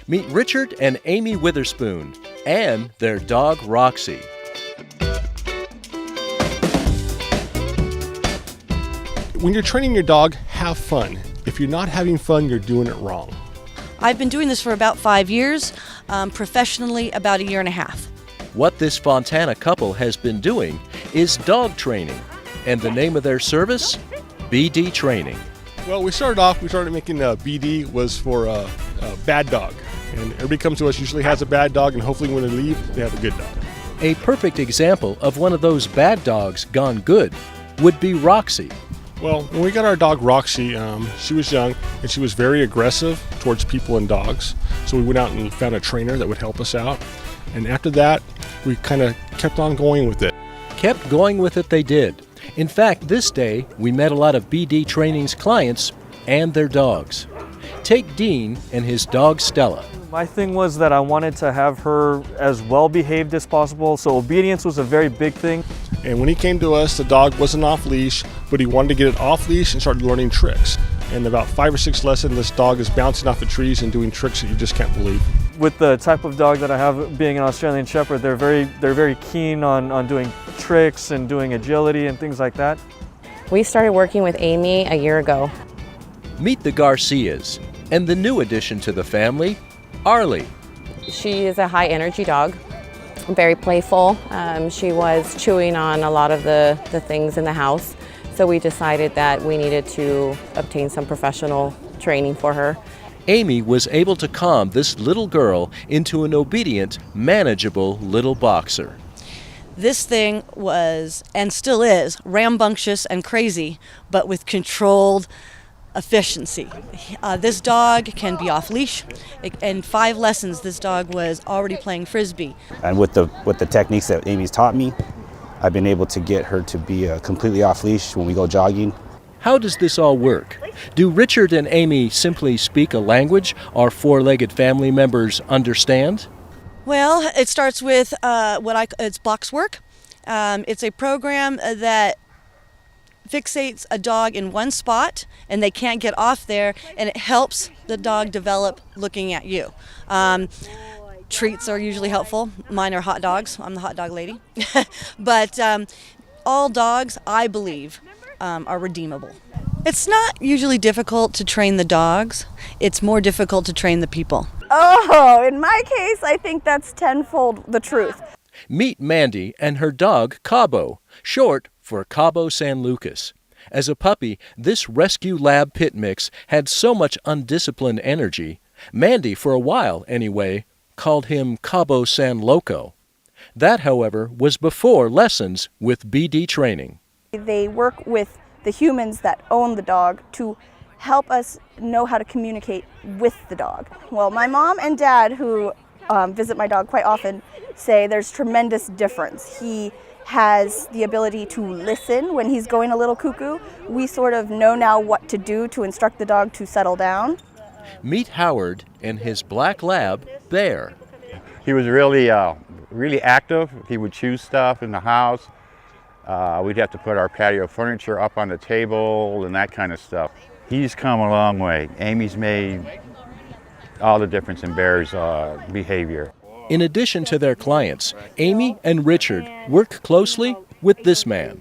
Meet Richard and Amy Witherspoon and their dog Roxy. When you're training your dog, have fun. If you're not having fun, you're doing it wrong. I've been doing this for about 5 years, professionally about a year and a half. What this Fontana couple has been doing is dog training, and the name of their service? BD Training. Well, we started making BD was for a bad dog. And everybody comes to us usually has a bad dog, and hopefully when they leave, they have a good dog. A perfect example of one of those bad dogs gone good would be Roxy. Well, when we got our dog Roxy, she was young and she was very aggressive towards people and dogs. So we went out and found a trainer that would help us out. And after that, we kind of kept on going with it. Kept going with it they did. In fact, this day, we met a lot of BD Training's clients and their dogs. Take Dean and his dog Stella. My thing was that I wanted to have her as well behaved as possible, so obedience was a very big thing. And when he came to us, the dog wasn't off leash, but he wanted to get it off leash and started learning tricks. And about 5 or 6 lessons, this dog is bouncing off the trees and doing tricks that you just can't believe. With the type of dog that I have, being an Australian Shepherd, they're very keen on doing tricks and doing agility and things like that. We started working with Amy a year ago. Meet the Garcias and the new addition to the family, Arlie. She is a high energy dog, very playful. She was chewing on a lot of the things in the house, so we decided that we needed to obtain some professional training for her. Amy was able to calm this little girl into an obedient, manageable little boxer. This thing was, and still is, rambunctious and crazy, but with controlled efficiency. This dog can be off leash. In 5 lessons, this dog was already playing frisbee. And with the techniques that Amy's taught me, I've been able to get her to be completely off leash when we go jogging. How does this all work? Do Richard and Amy simply speak a language our 4-legged family members understand? Well, it starts with it's box work. It's a program that fixates a dog in one spot and they can't get off there, and it helps the dog develop looking at you. Treats are usually helpful. Mine are hot dogs. I'm the hot dog lady. But all dogs, I believe, are redeemable. It's not usually difficult to train the dogs. It's more difficult to train the people. Oh, in my case, I think that's tenfold the truth. Meet Mandy and her dog Cabo, short for Cabo San Lucas. As a puppy, this rescue lab pit mix had so much undisciplined energy, Mandy, for a while anyway, called him Cabo San Loco. That, however, was before lessons with BD Training. They work with the humans that own the dog to help us know how to communicate with the dog. Well, my mom and dad, who visit my dog quite often, say there's tremendous difference. He has the ability to listen when he's going a little cuckoo. We sort of know now what to do to instruct the dog to settle down. Meet Howard and his black lab, Bear. He was really active. He would chew stuff in the house. We'd have to put our patio furniture up on the table and that kind of stuff. He's come a long way. Amy's made all the difference in Bear's behavior. In addition to their clients, Amy and Richard work closely with this man.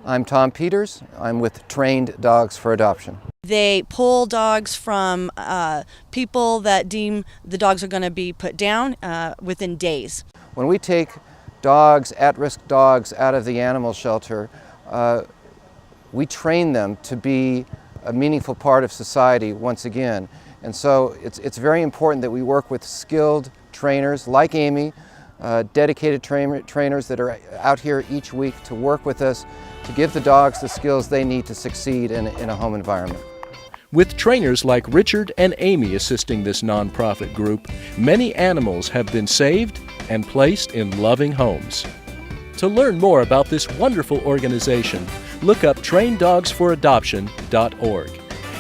I'm Tom Peters. I'm with Trained Dogs for Adoption. They pull dogs from people that deem the dogs are going to be put down within days. When we take dogs, at-risk dogs, out of the animal shelter, we train them to be a meaningful part of society once again. And so it's very important that we work with skilled trainers like Amy, dedicated trainers that are out here each week to work with us to give the dogs the skills they need to succeed in a home environment. With trainers like Richard and Amy assisting this nonprofit group, many animals have been saved and placed in loving homes. To learn more about this wonderful organization, look up traindogsforadoption.org.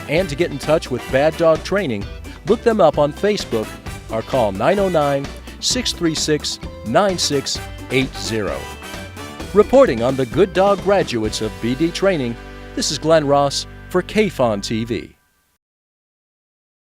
And to get in touch with Bad Dog Training, look them up on Facebook or call 909-636-9680. Reporting on the Good Dog graduates of BD Training, this is Glenn Ross for KFON TV.